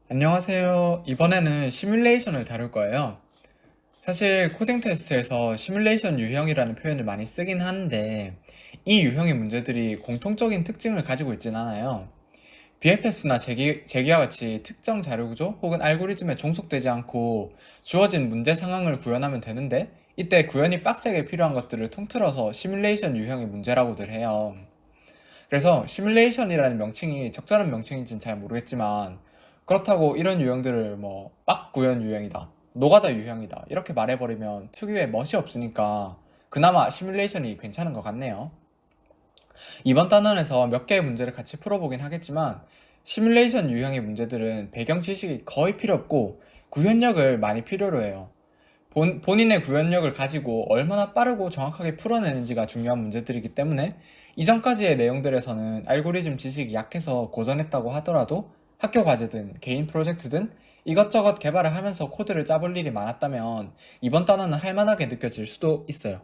안녕하세요. 이번에는 시뮬레이션을 다룰 거예요. 사실 코딩 테스트에서 시뮬레이션 유형이라는 표현을 많이 쓰긴 하는데 이 유형의 문제들이 공통적인 특징을 가지고 있진 않아요. BFS나 재기와 같이 특정 자료 구조 혹은 알고리즘에 종속되지 않고 주어진 문제 상황을 구현하면 되는데 이때 구현이 빡세게 필요한 것들을 통틀어서 시뮬레이션 유형의 문제라고들 해요. 그래서 시뮬레이션이라는 명칭이 적절한 명칭인지는 잘 모르겠지만 그렇다고 이런 유형들을 뭐 빡 구현 유형이다, 노가다 유형이다 이렇게 말해버리면 특유의 멋이 없으니까 그나마 시뮬레이션이 괜찮은 것 같네요. 이번 단원에서 몇 개의 문제를 같이 풀어보긴 하겠지만 시뮬레이션 유형의 문제들은 배경 지식이 거의 필요 없고 구현력을 많이 필요로 해요. 본인의 구현력을 가지고 얼마나 빠르고 정확하게 풀어내는지가 중요한 문제들이기 때문에 이전까지의 내용들에서는 알고리즘 지식이 약해서 고전했다고 하더라도 학교 과제든 개인 프로젝트든 이것저것 개발을 하면서 코드를 짜볼 일이 많았다면 이번 단원은 할만하게 느껴질 수도 있어요.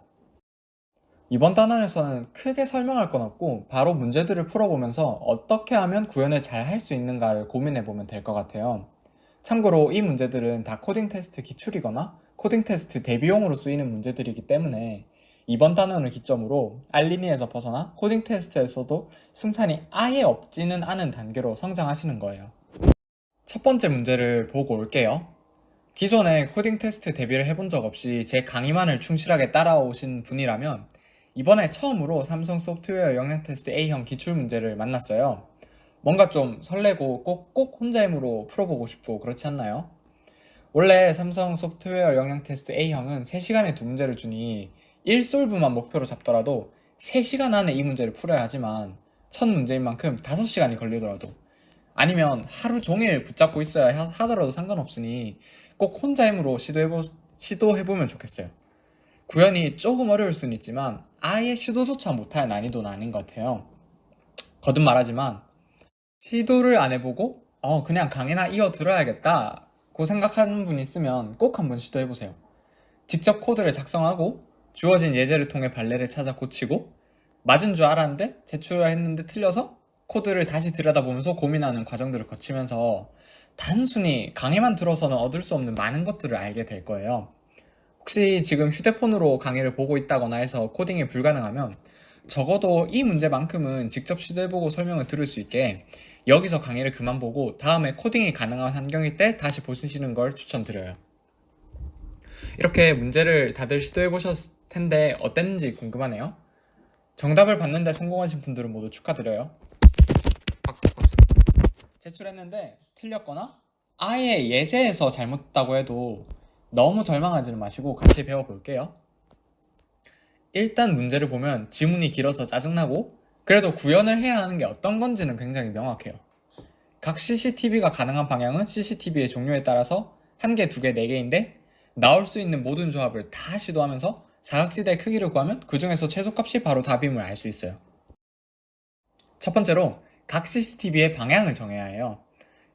이번 단원에서는 크게 설명할 건 없고 바로 문제들을 풀어보면서 어떻게 하면 구현을 잘 할 수 있는가를 고민해보면 될 것 같아요. 참고로 이 문제들은 다 코딩 테스트 기출이거나 코딩 테스트 대비용으로 쓰이는 문제들이기 때문에 이번 단원을 기점으로 알리니에서 벗어나 코딩 테스트에서도 승산이 아예 없지는 않은 단계로 성장하시는 거예요. 첫 번째 문제를 보고 올게요. 기존에 코딩 테스트 대비를 해본 적 없이 제 강의만을 충실하게 따라오신 분이라면 이번에 처음으로 삼성 소프트웨어 역량 테스트 A형 기출 문제를 만났어요. 뭔가 좀 설레고 꼭 혼자 힘으로 풀어보고 싶고 그렇지 않나요? 원래 삼성 소프트웨어 역량 테스트 A형은 3시간에 두 문제를 주니 1솔브만 목표로 잡더라도 3시간 안에 이 문제를 풀어야 하지만 첫 문제인 만큼 5시간이 걸리더라도 아니면 하루 종일 붙잡고 있어야 하더라도 상관없으니 꼭 혼자 힘으로 시도해보면 좋겠어요. 구현이 조금 어려울 수는 있지만 아예 시도조차 못할 난이도는 아닌 것 같아요. 거듭 말하지만 시도를 안 해보고 그냥 강의나 이어 들어야겠다고 생각하는 분 있으면 꼭 한번 시도해보세요. 직접 코드를 작성하고 주어진 예제를 통해 발레를 찾아 고치고 맞은 줄 알았는데 제출을 했는데 틀려서 코드를 다시 들여다보면서 고민하는 과정들을 거치면서 단순히 강의만 들어서는 얻을 수 없는 많은 것들을 알게 될 거예요. 혹시 지금 휴대폰으로 강의를 보고 있다거나 해서 코딩이 불가능하면 적어도 이 문제만큼은 직접 시도해보고 설명을 들을 수 있게 여기서 강의를 그만 보고 다음에 코딩이 가능한 환경일 때 다시 보시는 걸 추천드려요. 이렇게 문제를 다들 시도해보셨을 텐데 어땠는지 궁금하네요. 정답을 받는데 성공하신 분들은 모두 축하드려요. 박수 박수. 제출했는데 틀렸거나 아예 예제에서 잘못했다고 해도 너무 절망하지는 마시고 같이 배워볼게요. 일단 문제를 보면 지문이 길어서 짜증나고 그래도 구현을 해야 하는 게 어떤 건지는 굉장히 명확해요. 각 CCTV가 가능한 방향은 CCTV의 종류에 따라서 1개, 2개, 4개인데 나올 수 있는 모든 조합을 다 시도하면서 사각지대의 크기를 구하면 그 중에서 최소값이 바로 답임을 알 수 있어요. 첫 번째로 각 CCTV의 방향을 정해야 해요.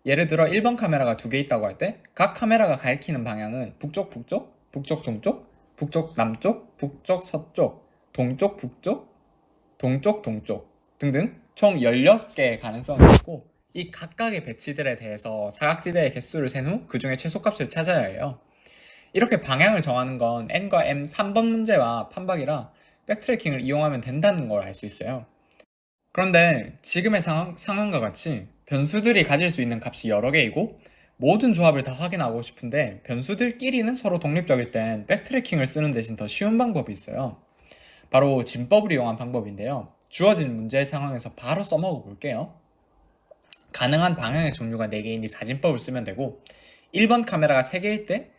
예를 들어 1번 카메라가 2개 있다고 할 때 각 카메라가 가리키는 방향은 북쪽 북쪽, 북쪽 동쪽, 북쪽 남쪽, 북쪽 서쪽, 동쪽 북쪽, 동쪽 동쪽 등등 총 16개의 가능성이 있고 이 각각의 배치들에 대해서 사각지대의 개수를 센 후 그 중에 최소값을 찾아야 해요. 이렇게 방향을 정하는 건 n과 m 3번 문제와 판박이라 백트래킹을 이용하면 된다는 걸 알 수 있어요. 그런데 지금의 상황과 같이 변수들이 가질 수 있는 값이 여러 개이고 모든 조합을 다 확인하고 싶은데 변수들끼리는 서로 독립적일 땐 백트래킹을 쓰는 대신 더 쉬운 방법이 있어요. 바로 진법을 이용한 방법인데요. 주어진 문제 상황에서 바로 써먹어 볼게요. 가능한 방향의 종류가 4개이니 사진법을 쓰면 되고 1번 카메라가 3개일 때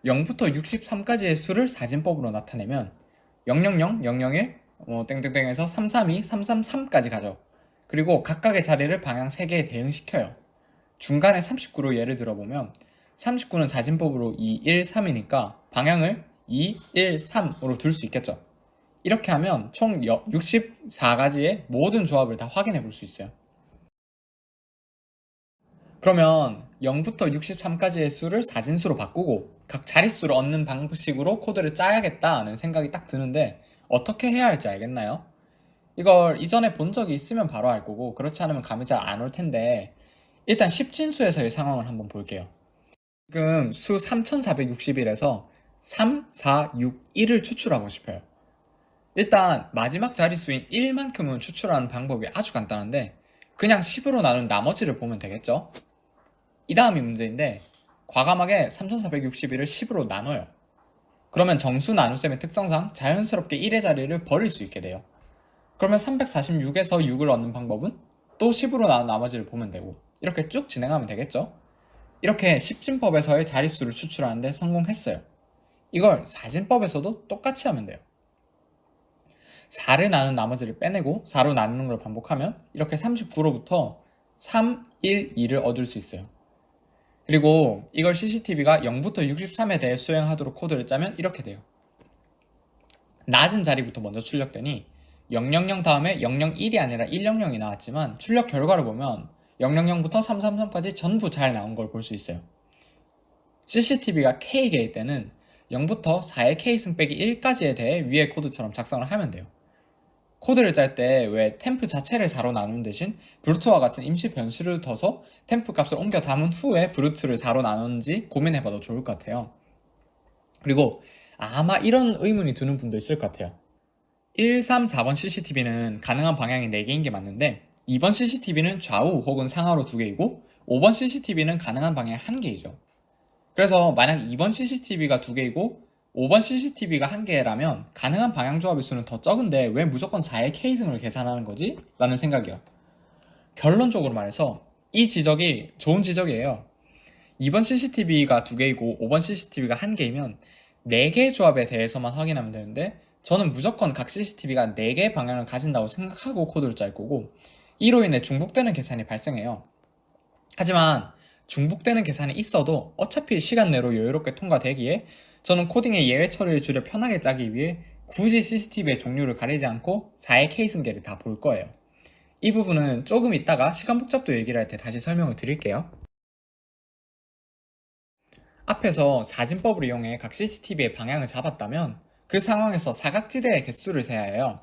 0부터 63까지의 수를 사진법으로 나타내면 000, 001, 땡땡땡에서 332, 333까지 가죠. 그리고 각각의 자리를 방향 3개에 대응시켜요. 중간에 39로 예를 들어보면 39는 사진법으로 2, 1, 3이니까 방향을 2, 1, 3으로 둘 수 있겠죠. 이렇게 하면 총 64가지의 모든 조합을 다 확인해 볼 수 있어요. 그러면 0부터 63까지의 수를 사진수로 바꾸고 각 자릿수를 얻는 방식으로 코드를 짜야겠다는 생각이 딱 드는데 어떻게 해야 할지 알겠나요? 이걸 이전에 본 적이 있으면 바로 알 거고 그렇지 않으면 감이 잘 안 올 텐데 일단 10진수에서의 상황을 한번 볼게요. 지금 수 3461에서 3, 4, 6, 1을 추출하고 싶어요. 일단 마지막 자릿수인 1만큼은 추출하는 방법이 아주 간단한데 그냥 10으로 나눈 나머지를 보면 되겠죠? 이 다음이 문제인데 과감하게 3461을 10으로 나눠요. 그러면 정수 나눗셈의 특성상 자연스럽게 1의 자리를 버릴 수 있게 돼요. 그러면 346에서 6을 얻는 방법은 또 10으로 나눈 나머지를 보면 되고 이렇게 쭉 진행하면 되겠죠? 이렇게 10진법에서의 자릿수를 추출하는데 성공했어요. 이걸 4진법에서도 똑같이 하면 돼요. 4를 나눈 나머지를 빼내고 4로 나누는 걸 반복하면 이렇게 39로부터 3, 1, 2를 얻을 수 있어요. 그리고 이걸 CCTV가 0부터 63에 대해 수행하도록 코드를 짜면 이렇게 돼요. 낮은 자리부터 먼저 출력되니 000 다음에 001이 아니라 100이 나왔지만 출력 결과를 보면 000부터 333까지 전부 잘 나온 걸 볼 수 있어요. CCTV가 K개일 때는 0부터 4의 K승 빼기 1까지에 대해 위의 코드처럼 작성을 하면 돼요. 코드를 짤 때 왜 템프 자체를 4로 나누는 대신 브루트와 같은 임시 변수를 둬서 템프 값을 옮겨 담은 후에 브루트를 4로 나누는지 고민해봐도 좋을 것 같아요. 그리고 아마 이런 의문이 드는 분도 있을 것 같아요. 1, 3, 4번 CCTV는 가능한 방향이 4개인 게 맞는데 2번 CCTV는 좌우 혹은 상하로 2개이고 5번 CCTV는 가능한 방향이 1개이죠. 그래서 만약 2번 CCTV가 2개이고 5번 CCTV가 1개라면 가능한 방향 조합의 수는 더 적은데 왜 무조건 4의 K승을 계산하는 거지? 라는 생각이요. 결론적으로 말해서 이 지적이 좋은 지적이에요. 2번 CCTV가 2개이고 5번 CCTV가 1개이면 4개의 조합에 대해서만 확인하면 되는데 저는 무조건 각 CCTV가 4개의 방향을 가진다고 생각하고 코드를 짤 거고 이로 인해 중복되는 계산이 발생해요. 하지만 중복되는 계산이 있어도 어차피 시간 내로 여유롭게 통과되기에 저는 코딩의 예외 처리를 줄여 편하게 짜기 위해 굳이 CCTV의 종류를 가리지 않고 4의 K승계를 다 볼 거예요. 이 부분은 조금 이따가 시간 복잡도 얘기를 할 때 다시 설명을 드릴게요. 앞에서 사진법을 이용해 각 CCTV의 방향을 잡았다면 그 상황에서 사각지대의 개수를 세야 해요.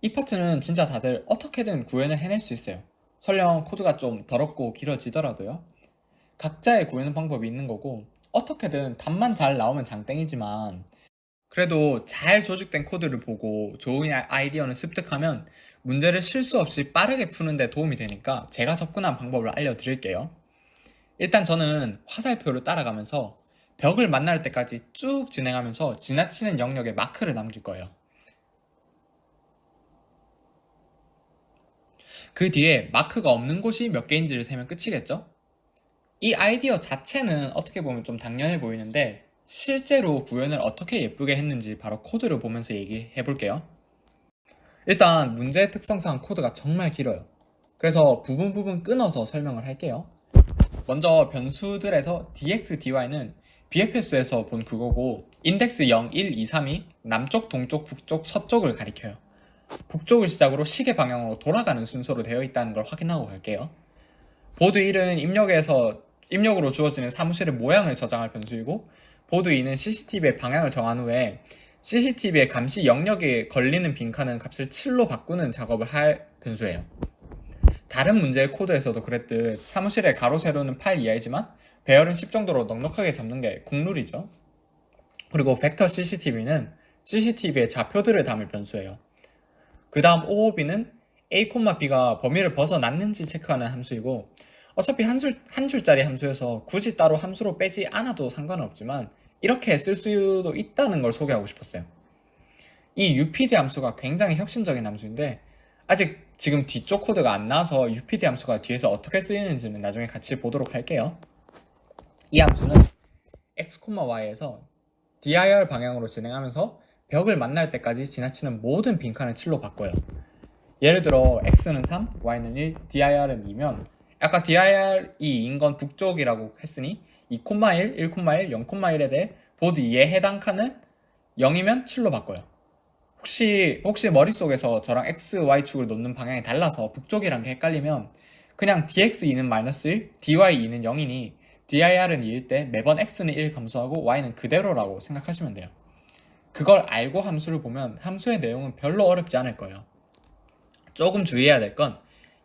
이 파트는 진짜 다들 어떻게든 구현을 해낼 수 있어요. 설령 코드가 좀 더럽고 길어지더라도요. 각자의 구현 방법이 있는 거고 어떻게든 답만 잘 나오면 장땡이지만 그래도 잘 조직된 코드를 보고 좋은 아이디어는 습득하면 문제를 실수 없이 빠르게 푸는 데 도움이 되니까 제가 접근한 방법을 알려드릴게요. 일단 저는 화살표를 따라가면서 벽을 만날 때까지 쭉 진행하면서 지나치는 영역에 마크를 남길 거예요. 그 뒤에 마크가 없는 곳이 몇 개인지를 세면 끝이겠죠? 이 아이디어 자체는 어떻게 보면 좀 당연해 보이는데 실제로 구현을 어떻게 예쁘게 했는지 바로 코드를 보면서 얘기해 볼게요. 일단 문제의 특성상 코드가 정말 길어요. 그래서 부분 끊어서 설명을 할게요. 먼저 변수들에서 dx, dy는 BFS에서 본 그거고 인덱스 0, 1, 2, 3이 남쪽, 동쪽, 북쪽, 서쪽을 가리켜요. 북쪽을 시작으로 시계 방향으로 돌아가는 순서로 되어 있다는 걸 확인하고 갈게요. 보드 1은 입력으로 주어지는 사무실의 모양을 저장할 변수이고 보드 2는 CCTV의 방향을 정한 후에 CCTV의 감시 영역에 걸리는 빈칸은 값을 7로 바꾸는 작업을 할 변수예요. 다른 문제의 코드에서도 그랬듯 사무실의 가로 세로는 8 이하이지만 배열은 10 정도로 넉넉하게 잡는 게 국룰이죠. 그리고 벡터 CCTV는 CCTV의 좌표들을 담을 변수예요. 그 다음 OOB는 A, B가 범위를 벗어났는지 체크하는 함수이고 어차피 한 줄짜리 함수여서 굳이 따로 함수로 빼지 않아도 상관은 없지만 이렇게 쓸 수도 있다는 걸 소개하고 싶었어요. 이 UPD 함수가 굉장히 혁신적인 함수인데 아직 지금 뒤쪽 코드가 안 나와서 UPD 함수가 뒤에서 어떻게 쓰이는지는 나중에 같이 보도록 할게요. 이 함수는 x, y에서 dir 방향으로 진행하면서 벽을 만날 때까지 지나치는 모든 빈칸을 7로 바꿔요. 예를 들어 x는 3, y는 1, dir은 2면 아까 dir이 2인 건 북쪽이라고 했으니 2,1, 1,1, 0,1에 대해 보드 2에 해당 칸을 0이면 7로 바꿔요. 혹시 머릿속에서 저랑 x, y축을 놓는 방향이 달라서 북쪽이란 게 헷갈리면 그냥 dx2는 -1, dy2는 0이니 dir은 2일 때 매번 x는 1 감소하고 y는 그대로라고 생각하시면 돼요. 그걸 알고 함수를 보면 함수의 내용은 별로 어렵지 않을 거예요. 조금 주의해야 될 건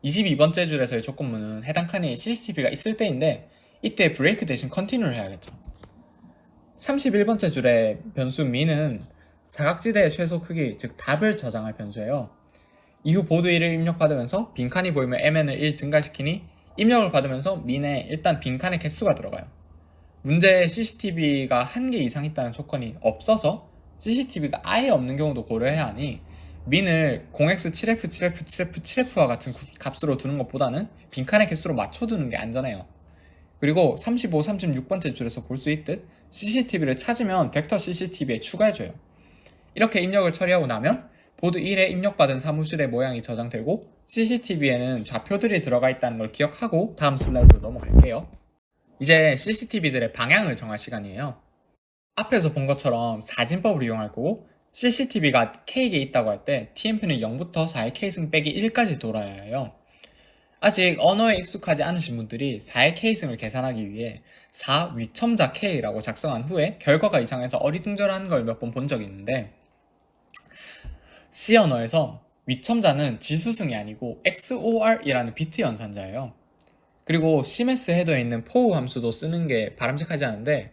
22번째 줄에서의 조건문은 해당 칸에 CCTV가 있을 때인데 이때 브레이크 대신 컨티뉴를 해야겠죠. 31번째 줄의 변수 미는 사각지대의 최소 크기, 즉 답을 저장할 변수예요. 이후 보드 1을 입력받으면서 빈칸이 보이면 mn을 1 증가시키니 입력을 받으면서 민에 일단 빈칸의 개수가 들어가요. 문제에 CCTV가 1개 이상 있다는 조건이 없어서 CCTV가 아예 없는 경우도 고려해야 하니 민을 0x 7f 7f 7f 7f와 같은 값으로 두는 것보다는 빈칸의 개수로 맞춰두는 게 안전해요. 그리고 35, 36번째 줄에서 볼 수 있듯 CCTV를 찾으면 벡터 CCTV에 추가해줘요. 이렇게 입력을 처리하고 나면 보드 1에 입력받은 사무실의 모양이 저장되고 CCTV에는 좌표들이 들어가 있다는 걸 기억하고 다음 슬라이드로 넘어갈게요. 이제 CCTV들의 방향을 정할 시간이에요. 앞에서 본 것처럼 사진법을 이용할 거고 CCTV가 K개 있다고 할 때 TMP는 0부터 4의 K승 빼기 1까지 돌아야 해요. 아직 언어에 익숙하지 않으신 분들이 4의 K승을 계산하기 위해 4 위첨자 K라고 작성한 후에 결과가 이상해서 어리둥절한 걸 몇 번 본 적이 있는데 C 언어에서 위첨자는 지수승이 아니고 XOR이라는 비트 연산자예요. 그리고 CMS 헤더에 있는 for 함수도 쓰는 게 바람직하지 않은데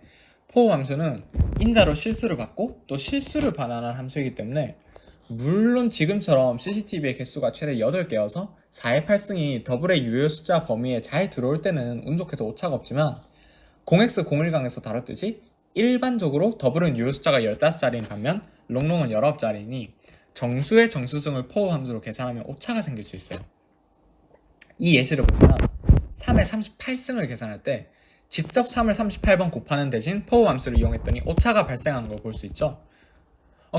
for 함수는 인자로 실수를 받고 또 실수를 반환한 함수이기 때문에 물론 지금처럼 CCTV의 개수가 최대 8개여서 4의 8승이 더블의 유효 숫자 범위에 잘 들어올 때는 운 좋게도 오차가 없지만 0x01강에서 다뤘듯이 일반적으로 더블은 유효 숫자가 15자리인 반면 롱롱은 19자리니 정수의 정수승을 for 함수로 계산하면 오차가 생길 수 있어요. 이 예시를 보면 3의 38승을 계산할 때 직접 3을 38번 곱하는 대신 for 함수를 이용했더니 오차가 발생한 걸 볼 수 있죠.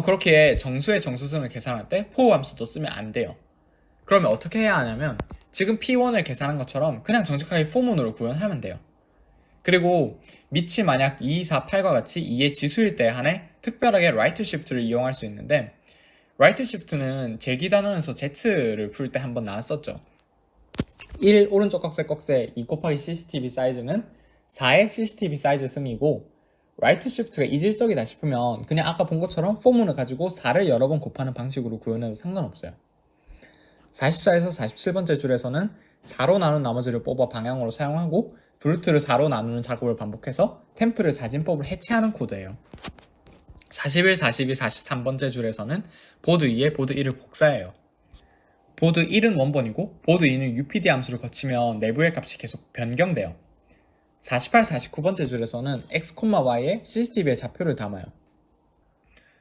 그렇게 정수의 정수승을 계산할 때 for 함수도 쓰면 안 돼요. 그러면 어떻게 해야 하냐면 지금 P1을 계산한 것처럼 그냥 정직하게 포문으로 구현하면 돼요. 그리고 밑이 만약 2, 4, 8과 같이 2의 지수일 때 한해 특별하게 right shift를 이용할 수 있는데 right shift는 제기단원에서 Z를 풀 때 한번 나왔었죠. 1 오른쪽 꺽쇠 2 곱하기 CCTV 사이즈는 4의 CCTV 사이즈 승이고 right shift가 이질적이다 싶으면 그냥 아까 본 것처럼 포문을 가지고 4를 여러 번 곱하는 방식으로 구현해도 상관없어요. 44에서 47번째 줄에서는 4로 나눈 나머지를 뽑아 방향으로 사용하고 브루트를 4로 나누는 작업을 반복해서 템프를 사진법을 해체하는 코드예요. 41, 42, 43번째 줄에서는 보드 2에 보드 1을 복사해요. 보드 1은 원본이고 보드 2는 UPD 함수를 거치면 내부의 값이 계속 변경돼요. 48, 49번째 줄에서는 x, y에 CCTV의 좌표를 담아요.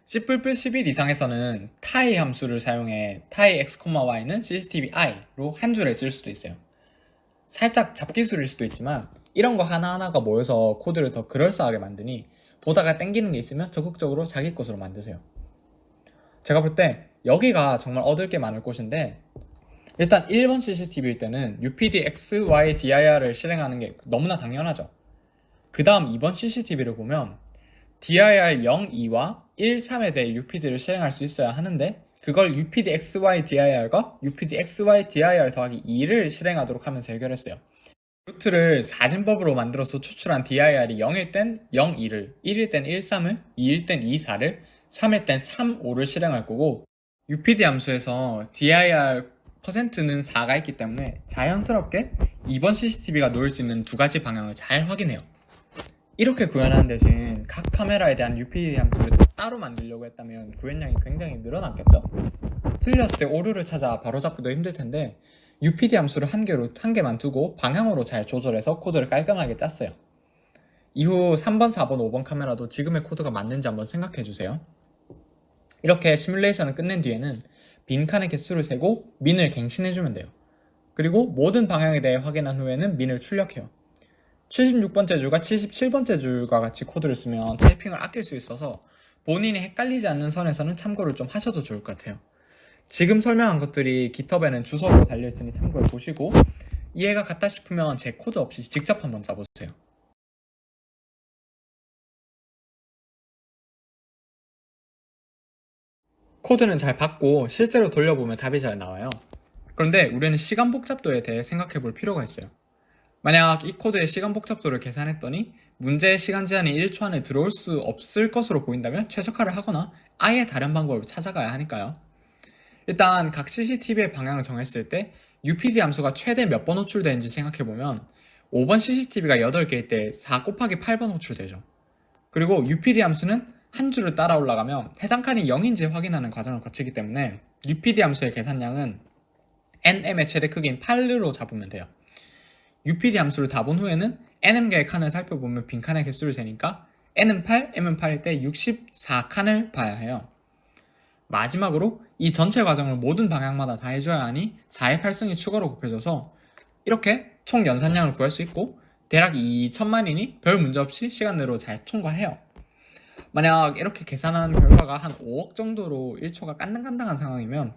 C++11 이상에서는 tie 함수를 사용해 tie x, y는 CCTV i로 한 줄에 쓸 수도 있어요. 살짝 잡기술일 수도 있지만 이런 거 하나하나가 모여서 코드를 더 그럴싸하게 만드니 보다가 땡기는 게 있으면 적극적으로 자기 것으로 만드세요. 제가 볼 때 여기가 정말 얻을 게 많을 곳인데 일단 1번 CCTV일 때는 UPD X, Y, DIR을 실행하는 게 너무나 당연하죠. 그 다음 2번 CCTV를 보면 DIR 0, 2와 1, 3에 대해 UPD를 실행할 수 있어야 하는데 그걸 UPD XY DIR과 UPD XY DIR 더하기 2를 실행하도록 하면서 해결했어요. 루트를 사진법으로 만들어서 추출한 DIR이 0일 땐 0, 2를, 1일 땐 1, 3을, 2일 땐 2, 4를, 3일 땐 3, 5를 실행할 거고 UPD 함수에서 DIR %는 4가 있기 때문에 자연스럽게 2번 CCTV가 놓일 수 있는 두 가지 방향을 잘 확인해요. 이렇게 구현하는 대신 각 카메라에 대한 UPD 함수를 따로 만들려고 했다면 구현량이 굉장히 늘어났겠죠? 틀렸을 때 오류를 찾아 바로잡기도 힘들 텐데 UPD 함수를 한 개만 두고 방향으로 잘 조절해서 코드를 깔끔하게 짰어요. 이후 3번, 4번, 5번 카메라도 지금의 코드가 맞는지 한번 생각해 주세요. 이렇게 시뮬레이션을 끝낸 뒤에는 빈칸의 개수를 세고 민을 갱신해주면 돼요. 그리고 모든 방향에 대해 확인한 후에는 민을 출력해요. 76번째 줄과 77번째 줄과 같이 코드를 쓰면 타이핑을 아낄 수 있어서 본인이 헷갈리지 않는 선에서는 참고를 좀 하셔도 좋을 것 같아요. 지금 설명한 것들이 GitHub에는 주소로 달려있으니 참고해 보시고 이해가 갔다 싶으면 제 코드 없이 직접 한번 짜보세요. 코드는 잘 받고 실제로 돌려보면 답이 잘 나와요. 그런데 우리는 시간 복잡도에 대해 생각해 볼 필요가 있어요. 만약 이 코드의 시간 복잡도를 계산했더니 문제의 시간 제한이 1초 안에 들어올 수 없을 것으로 보인다면 최적화를 하거나 아예 다른 방법을 찾아가야 하니까요. 일단 각 CCTV의 방향을 정했을 때 UPD 함수가 최대 몇 번 호출되는지 생각해보면 5번 CCTV가 8개일 때 4 곱하기 8번 호출되죠. 그리고 UPD 함수는 한 줄을 따라 올라가며 해당 칸이 0인지 확인하는 과정을 거치기 때문에 UPD 함수의 계산량은 NM의 최대 크기인 8로 잡으면 돼요. UPD 함수를 다 본 후에는 NM개의 칸을 살펴보면 빈 칸의 개수를 세니까 N은 8, M은 8일 때 64칸을 봐야 해요. 마지막으로 이 전체 과정을 모든 방향마다 다 해줘야 하니 4의 8승이 추가로 곱해져서 이렇게 총 연산량을 구할 수 있고 대략 2천만이니 별 문제 없이 시간 내로 잘 통과해요. 만약 이렇게 계산한 결과가 한 5억 정도로 1초가 깐당깐당한 상황이면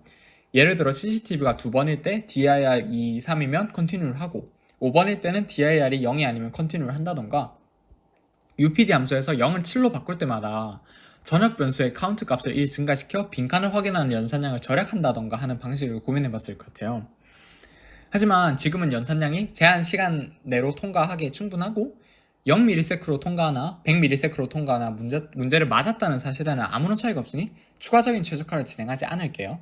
예를 들어 CCTV가 2번일 때 DIR 2, 3이면 컨티뉴를 하고 5번일 때는 DIR이 0이 아니면 컨티뉴를 한다던가 UPD 함수에서 0을 7로 바꿀 때마다 전역 변수의 카운트 값을 1 증가시켜 빈칸을 확인하는 연산량을 절약한다던가 하는 방식을 고민해봤을 것 같아요. 하지만 지금은 연산량이 제한 시간 내로 통과하기에 충분하고 0ms로 통과하나 100ms로 통과하나 문제를 맞았다는 사실에는 아무런 차이가 없으니 추가적인 최적화를 진행하지 않을게요.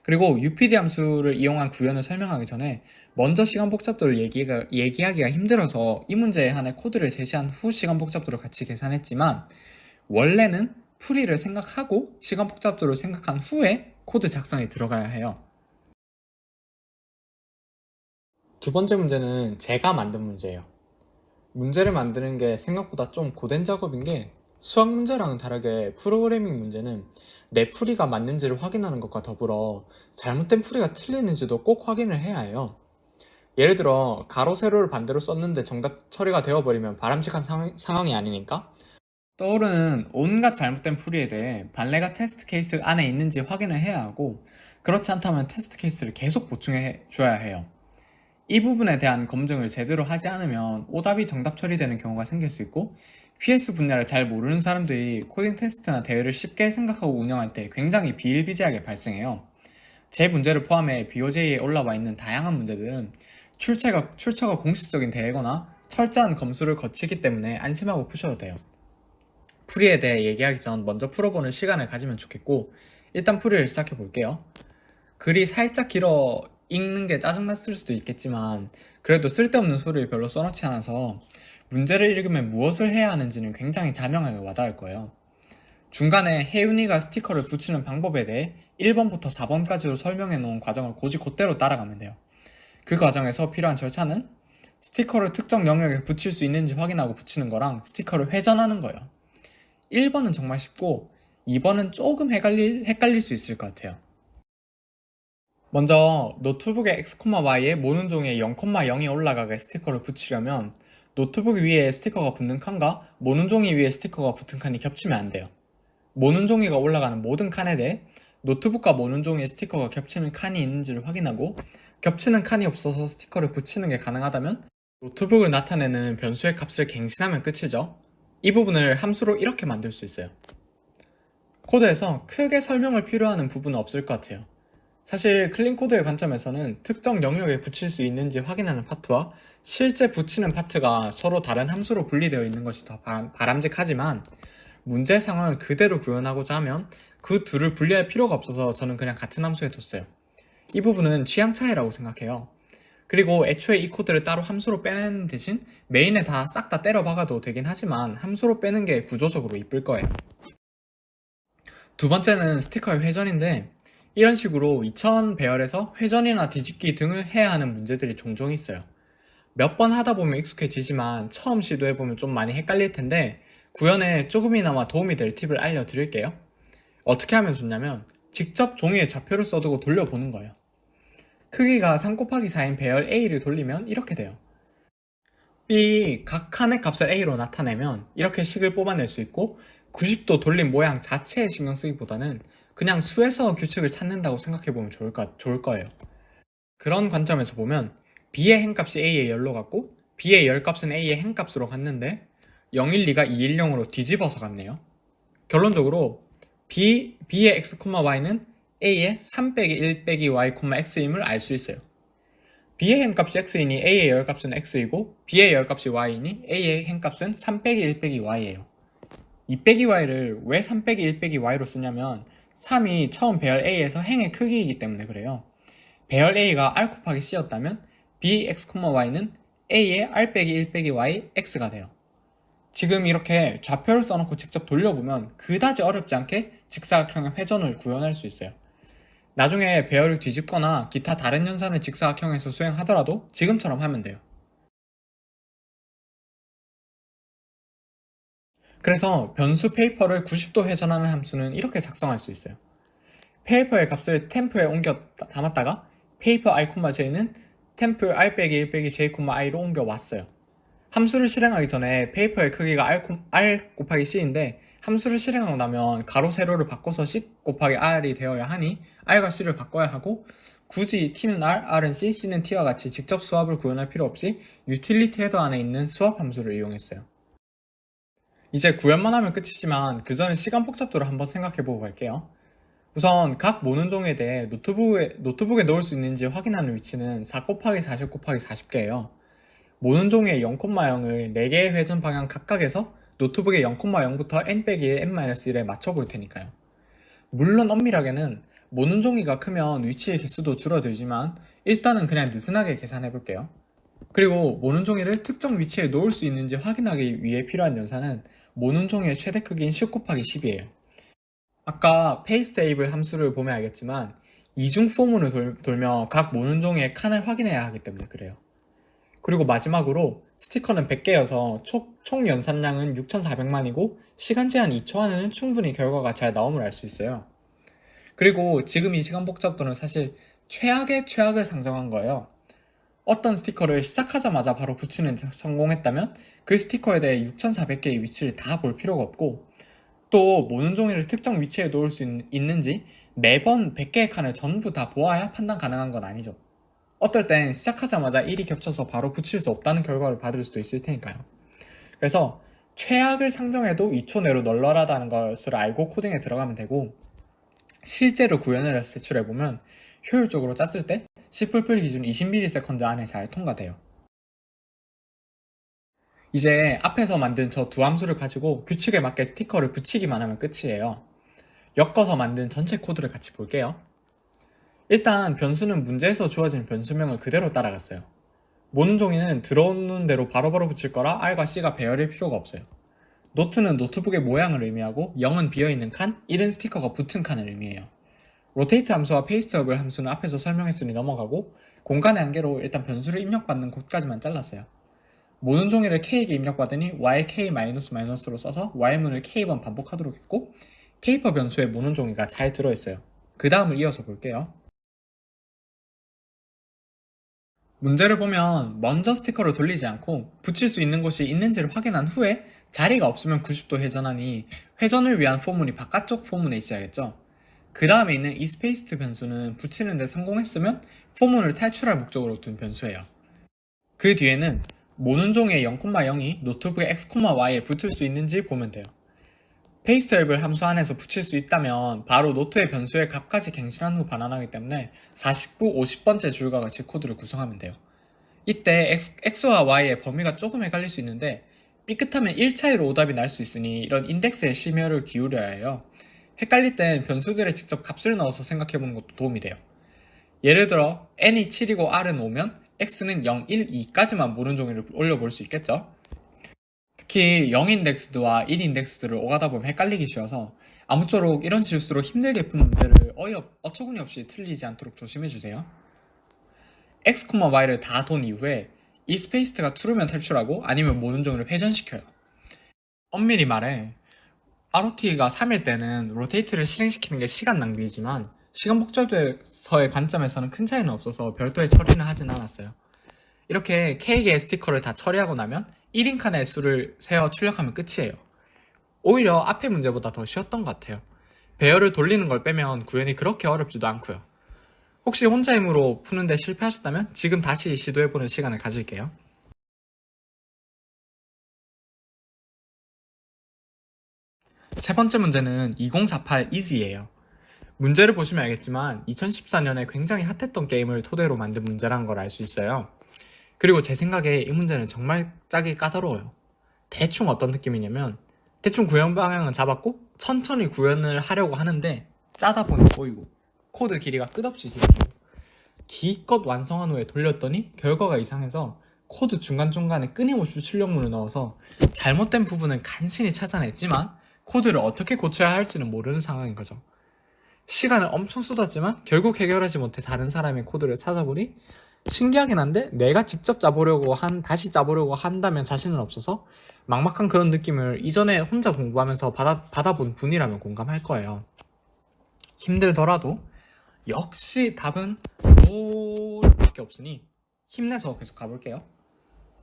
그리고 UPD 함수를 이용한 구현을 설명하기 전에 먼저 시간 복잡도를 얘기하기가 힘들어서 이 문제에 한해 코드를 제시한 후 시간 복잡도를 같이 계산했지만 원래는 풀이를 생각하고 시간 복잡도를 생각한 후에 코드 작성에 들어가야 해요. 두 번째 문제는 제가 만든 문제예요. 문제를 만드는 게 생각보다 좀 고된 작업인 게 수학 문제랑은 다르게 프로그래밍 문제는 내 풀이가 맞는지를 확인하는 것과 더불어 잘못된 풀이가 틀리는지도 꼭 확인을 해야 해요. 예를 들어 가로 세로를 반대로 썼는데 정답 처리가 되어버리면 바람직한 상황이 아니니까 떠오르는 온갖 잘못된 풀이에 대해 반례가 테스트 케이스 안에 있는지 확인을 해야 하고 그렇지 않다면 테스트 케이스를 계속 보충해 줘야 해요. 이 부분에 대한 검증을 제대로 하지 않으면 오답이 정답 처리되는 경우가 생길 수 있고 PS 분야를 잘 모르는 사람들이 코딩 테스트나 대회를 쉽게 생각하고 운영할 때 굉장히 비일비재하게 발생해요. 제 문제를 포함해 BOJ에 올라와 있는 다양한 문제들은 출처가 공식적인 대회거나 철저한 검수를 거치기 때문에 안심하고 푸셔도 돼요. 풀이에 대해 얘기하기 전 먼저 풀어보는 시간을 가지면 좋겠고 일단 풀이를 시작해 볼게요. 글이 살짝 길어 읽는 게 짜증났을 수도 있겠지만 그래도 쓸데없는 소리를 별로 써놓지 않아서 문제를 읽으면 무엇을 해야 하는지는 굉장히 자명하게 와닿을 거예요. 중간에 혜윤이가 스티커를 붙이는 방법에 대해 1번부터 4번까지로 설명해 놓은 과정을 곧대로 따라가면 돼요. 그 과정에서 필요한 절차는 스티커를 특정 영역에 붙일 수 있는지 확인하고 붙이는 거랑 스티커를 회전하는 거예요. 1번은 정말 쉽고 2번은 조금 헷갈릴 수 있을 것 같아요. 먼저 노트북의 x, y에 모는 종이에 0,0이 올라가게 스티커를 붙이려면 노트북 위에 스티커가 붙는 칸과 모는 종이 위에 스티커가 붙은 칸이 겹치면 안 돼요. 모는 종이가 올라가는 모든 칸에 대해 노트북과 모는 종이에 스티커가 겹치는 칸이 있는지를 확인하고 겹치는 칸이 없어서 스티커를 붙이는 게 가능하다면 노트북을 나타내는 변수의 값을 갱신하면 끝이죠. 이 부분을 함수로 이렇게 만들 수 있어요. 코드에서 크게 설명을 필요하는 부분은 없을 것 같아요. 사실 클린코드의 관점에서는 특정 영역에 붙일 수 있는지 확인하는 파트와 실제 붙이는 파트가 서로 다른 함수로 분리되어 있는 것이 더 바람직하지만 문제 상황을 그대로 구현하고자 하면 그 둘을 분리할 필요가 없어서 저는 그냥 같은 함수에 뒀어요. 이 부분은 취향 차이라고 생각해요. 그리고 애초에 이 코드를 따로 함수로 빼내는 대신 메인에 다 싹 다 때려 박아도 되긴 하지만 함수로 빼는 게 구조적으로 이쁠 거예요. 두 번째는 스티커의 회전인데 이런 식으로 2000 배열에서 회전이나 뒤집기 등을 해야 하는 문제들이 종종 있어요. 몇 번 하다 보면 익숙해지지만 처음 시도해보면 좀 많이 헷갈릴 텐데 구현에 조금이나마 도움이 될 팁을 알려드릴게요. 어떻게 하면 좋냐면 직접 종이에 좌표를 써두고 돌려보는 거예요. 크기가 3 곱하기 4인 배열 A를 돌리면 이렇게 돼요. B 각 칸의 값을 A로 나타내면 이렇게 식을 뽑아낼 수 있고 90도 돌린 모양 자체에 신경 쓰기보다는 그냥 수에서 규칙을 찾는다고 생각해보면 좋을 거예요. 그런 관점에서 보면 B의 행값이 A의 열로 갔고 B의 열값은 A의 행값으로 갔는데 012가 210으로 뒤집어서 갔네요. 결론적으로 B의 x, y는 A의 3 빼기 1 빼기 y, x임을 알 수 있어요. B의 행값이 x이니 A의 열값은 x이고 B의 열값이 y이니 A의 행값은 3 빼기 1 빼기 y예요. 2 빼기 y를 왜 3 빼기 1 빼기 y로 쓰냐면 3이 처음 배열 A에서 행의 크기이기 때문에 그래요. 배열 A가 R 곱하기 C였다면 Bx, Y는 A의 R 빼기 1 빼기 Y X가 돼요. 지금 이렇게 좌표를 써놓고 직접 돌려보면 그다지 어렵지 않게 직사각형의 회전을 구현할 수 있어요. 나중에 배열을 뒤집거나 기타 다른 연산을 직사각형에서 수행하더라도 지금처럼 하면 돼요. 그래서 변수 페이퍼를 90도 회전하는 함수는 이렇게 작성할 수 있어요. 페이퍼의 값을 템프에 옮겨 담았다가 페이퍼 i, j는 템프 r 빼기 1 빼기 j, i로 옮겨왔어요. 함수를 실행하기 전에 페이퍼의 크기가 r 곱하기 c인데 함수를 실행하고 나면 가로 세로를 바꿔서 c 곱하기 r이 되어야 하니 r과 c를 바꿔야 하고, 굳이 t는 r, r은 c, c는 t와 같이 직접 수압을 구현할 필요 없이 유틸리티 헤더 안에 있는 수압 함수를 이용했어요. 이제 구현만 하면 끝이지만 그 전에 시간 복잡도를 한번 생각해보고 갈게요. 우선 각 모는종에 대해 노트북에 넣을 수 있는지 확인하는 위치는 4 곱하기 40 곱하기 40개예요. 모는종의 0,0을 4개의 회전 방향 각각에서 노트북의 0,0부터 n-1, n-1에 맞춰볼 테니까요. 물론 엄밀하게는 모는종이가 크면 위치의 개수도 줄어들지만 일단은 그냥 느슨하게 계산해볼게요. 그리고 모는종이를 특정 위치에 놓을 수 있는지 확인하기 위해 필요한 연산은 모는종이의 최대 크기인 10 곱하기 10이에요. 아까 pasteAble을 함수를 보면 알겠지만 이중 포문을 돌며 각 모는종의 칸을 확인해야 하기 때문에 그래요. 그리고 마지막으로 스티커는 100개여서 총 연산량은 6400만이고 시간 제한 2초 안에는 충분히 결과가 잘 나옴을 알 수 있어요. 그리고 지금 이 시간 복잡도는 사실 최악의 최악을 상정한 거예요. 어떤 스티커를 시작하자마자 바로 붙이는 데 성공했다면 그 스티커에 대해 6400개의 위치를 다 볼 필요가 없고, 또 모는종이를 특정 위치에 놓을 수 있는지 매번 100개의 칸을 전부 다 보아야 판단 가능한 건 아니죠. 어떨 땐 시작하자마자 1이 겹쳐서 바로 붙일 수 없다는 결과를 받을 수도 있을 테니까요. 그래서 최악을 상정해도 2초 내로 널널하다는 것을 알고 코딩에 들어가면 되고, 실제로 구현을 해서 제출해보면 효율적으로 짰을 때 C++ 기준 20ms 안에 잘 통과돼요. 이제 앞에서 만든 저 두 함수를 가지고 규칙에 맞게 스티커를 붙이기만 하면 끝이에요. 엮어서 만든 전체 코드를 같이 볼게요. 일단 변수는 문제에서 주어진 변수명을 그대로 따라갔어요. 모는종이는 들어오는 대로 바로바로 붙일 거라 R과 C가 배열일 필요가 없어요. 노트는 노트북의 모양을 의미하고 0은 비어있는 칸, 1은 스티커가 붙은 칸을 의미해요. 로테이트 함수와 페이스트업을 함수는 앞에서 설명했으니 넘어가고, 공간의 한계로 일단 변수를 입력받는 곳까지만 잘랐어요. 모는종이를 K에게 입력받으니 while K-로 써서 while문을 K번 반복하도록 했고, 페이퍼 변수에 모는종이가 잘 들어있어요. 그 다음을 이어서 볼게요. 문제를 보면 먼저 스티커를 돌리지 않고 붙일 수 있는 곳이 있는지를 확인한 후에 자리가 없으면 90도 회전하니 회전을 위한 포문이 바깥쪽 포문에 있어야겠죠. 그 다음에 있는 isPaste 변수는 붙이는 데 성공했으면 포문을 탈출할 목적으로 둔 변수예요. 그 뒤에는 모는종의 0,0이 노트북의 x, y에 붙을 수 있는지 보면 돼요. 페이스트앱을 함수 안에서 붙일 수 있다면 바로 노트의 변수의 값까지 갱신한 후 반환하기 때문에 49, 50번째 줄과 같이 코드를 구성하면 돼요. 이때 x와 y의 범위가 조금 헷갈릴 수 있는데 삐끗하면 1차이로 오답이 날 수 있으니 이런 인덱스에 심혈을 기울여야 해요. 헷갈릴 땐 변수들에 직접 값을 넣어서 생각해보는 것도 도움이 돼요. 예를 들어 n이 7이고 r은 5면 x는 0, 1, 2까지만 모른종이를 올려볼 수 있겠죠. 특히 0인덱스드와 1인덱스드를 오가다 보면 헷갈리기 쉬워서 아무쪼록 이런 실수로 힘들게 푸는 문제를 어처구니 없이 틀리지 않도록 조심해주세요. x, y를 다 돈 이후에 isPaste가 true면 탈출하고 아니면 모는종이를 회전시켜요. 엄밀히 말해 ROT가 3일 때는 로테이트를 실행시키는 게 시간 낭비이지만 시간 복잡도에서의 관점에서는 큰 차이는 없어서 별도의 처리는 하진 않았어요. 이렇게 K개의 스티커를 다 처리하고 나면 1인 칸의 수를 세어 출력하면 끝이에요. 오히려 앞의 문제보다 더 쉬웠던 것 같아요. 배열을 돌리는 걸 빼면 구현이 그렇게 어렵지도 않고요. 혹시 혼자 힘으로 푸는데 실패하셨다면 지금 다시 시도해보는 시간을 가질게요. 세 번째 문제는 2048 EASY예요. 문제를 보시면 알겠지만 2014년에 굉장히 핫했던 게임을 토대로 만든 문제라는 걸 알 수 있어요. 그리고 제 생각에 이 문제는 정말 짜기 까다로워요. 대충 어떤 느낌이냐면 대충 구현 방향은 잡았고 천천히 구현을 하려고 하는데 짜다 보니 꼬이고 코드 길이가 끝없이 길어져요. 기껏 완성한 후에 돌렸더니 결과가 이상해서 코드 중간중간에 끊임없이 출력문을 넣어서 잘못된 부분은 간신히 찾아냈지만 코드를 어떻게 고쳐야 할지는 모르는 상황인 거죠. 시간을 엄청 쏟았지만 결국 해결하지 못해 다른 사람의 코드를 찾아보니 신기하긴 한데 내가 직접 다시 짜보려고 한다면 자신은 없어서 막막한 그런 느낌을 이전에 혼자 공부하면서 받아본 분이라면 공감할 거예요. 힘들더라도 역시 답은 노밖에 없으니 힘내서 계속 가볼게요.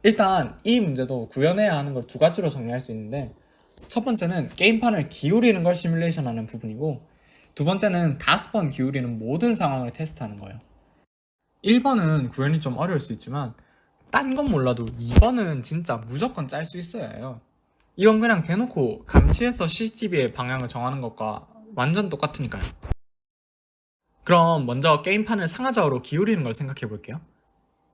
일단 이 문제도 구현해야 하는 걸 두 가지로 정리할 수 있는데, 첫 번째는 게임판을 기울이는 걸 시뮬레이션하는 부분이고, 두 번째는 5번 기울이는 모든 상황을 테스트하는 거예요. 1번은 구현이 좀 어려울 수 있지만 딴 건 몰라도 2번은 진짜 무조건 짤 수 있어야 해요. 이건 그냥 대놓고 감시해서 CCTV의 방향을 정하는 것과 완전 똑같으니까요. 그럼 먼저 게임판을 상하좌우로 기울이는 걸 생각해 볼게요.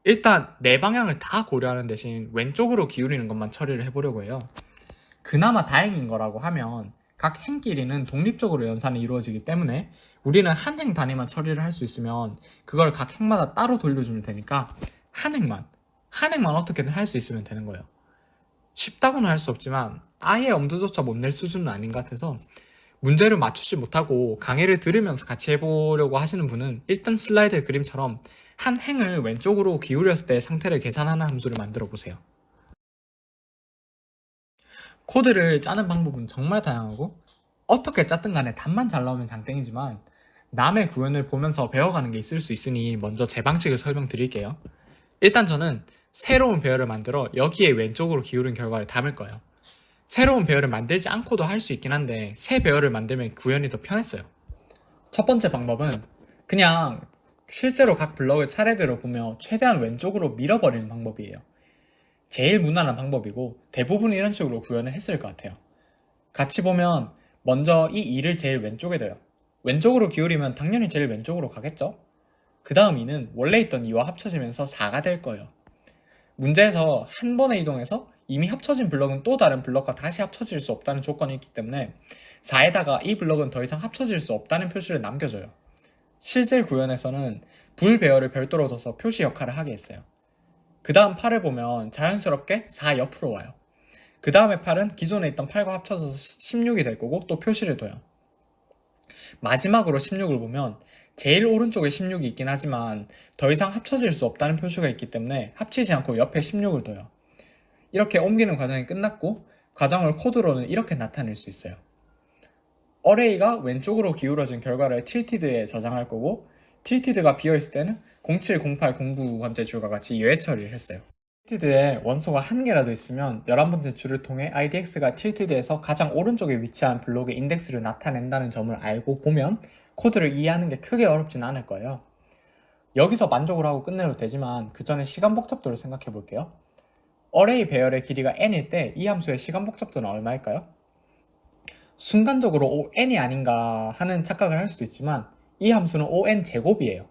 일단 네 방향을 다 고려하는 대신 왼쪽으로 기울이는 것만 처리를 해보려고 해요. 그나마 다행인 거라고 하면 각 행끼리는 독립적으로 연산이 이루어지기 때문에 우리는 한 행 단위만 처리를 할 수 있으면 그걸 각 행마다 따로 돌려주면 되니까 한 행만 어떻게든 할 수 있으면 되는 거예요. 쉽다고는 할 수 없지만 아예 엄두조차 못 낼 수준은 아닌 것 같아서, 문제를 맞추지 못하고 강의를 들으면서 같이 해보려고 하시는 분은 일단 슬라이드 그림처럼 한 행을 왼쪽으로 기울였을 때 상태를 계산하는 함수를 만들어 보세요. 코드를 짜는 방법은 정말 다양하고 어떻게 짰든 간에 답만 잘 나오면 장땡이지만 남의 구현을 보면서 배워가는 게 있을 수 있으니 먼저 제 방식을 설명드릴게요. 일단 저는 새로운 배열을 만들어 여기에 왼쪽으로 기울인 결과를 담을 거예요. 새로운 배열을 만들지 않고도 할 수 있긴 한데 새 배열을 만들면 구현이 더 편했어요. 첫 번째 방법은 그냥 실제로 각 블럭을 차례대로 보며 최대한 왼쪽으로 밀어버리는 방법이에요. 제일 무난한 방법이고 대부분 이런 식으로 구현을 했을 것 같아요. 같이 보면 먼저 이 2를 제일 왼쪽에 둬요. 왼쪽으로 기울이면 당연히 제일 왼쪽으로 가겠죠? 그 다음 2는 원래 있던 2와 합쳐지면서 4가 될 거예요. 문제에서 한 번에 이동해서 이미 합쳐진 블럭은 또 다른 블럭과 다시 합쳐질 수 없다는 조건이 있기 때문에 4에다가 이 블럭은 더 이상 합쳐질 수 없다는 표시를 남겨줘요. 실질 구현에서는 불배열을 별도로 둬서 표시 역할을 하게 했어요. 그 다음 8을 보면 자연스럽게 4 옆으로 와요. 그 다음에 8은 기존에 있던 8과 합쳐서 16이 될 거고 또 표시를 둬요. 마지막으로 16을 보면 제일 오른쪽에 16이 있긴 하지만 더 이상 합쳐질 수 없다는 표시가 있기 때문에 합치지 않고 옆에 16을 둬요. 이렇게 옮기는 과정이 끝났고 과정을 코드로는 이렇게 나타낼 수 있어요. 어레이가 왼쪽으로 기울어진 결과를 tilted에 저장할 거고, tilted가 비어있을 때는 07, 08, 09번째 줄과 같이 예외 처리를 했어요. tilted에 원소가 한 개라도 있으면 11번째 줄을 통해 idx가 tilted에서 가장 오른쪽에 위치한 블록의 인덱스를 나타낸다는 점을 알고 보면 코드를 이해하는 게 크게 어렵진 않을 거예요. 여기서 만족을 하고 끝내도 되지만 그 전에 시간 복잡도를 생각해 볼게요. 어레이 배열의 길이가 n일 때 이 함수의 시간 복잡도는 얼마일까요? 순간적으로 on이 아닌가 하는 착각을 할 수도 있지만 이 함수는 on 제곱이에요.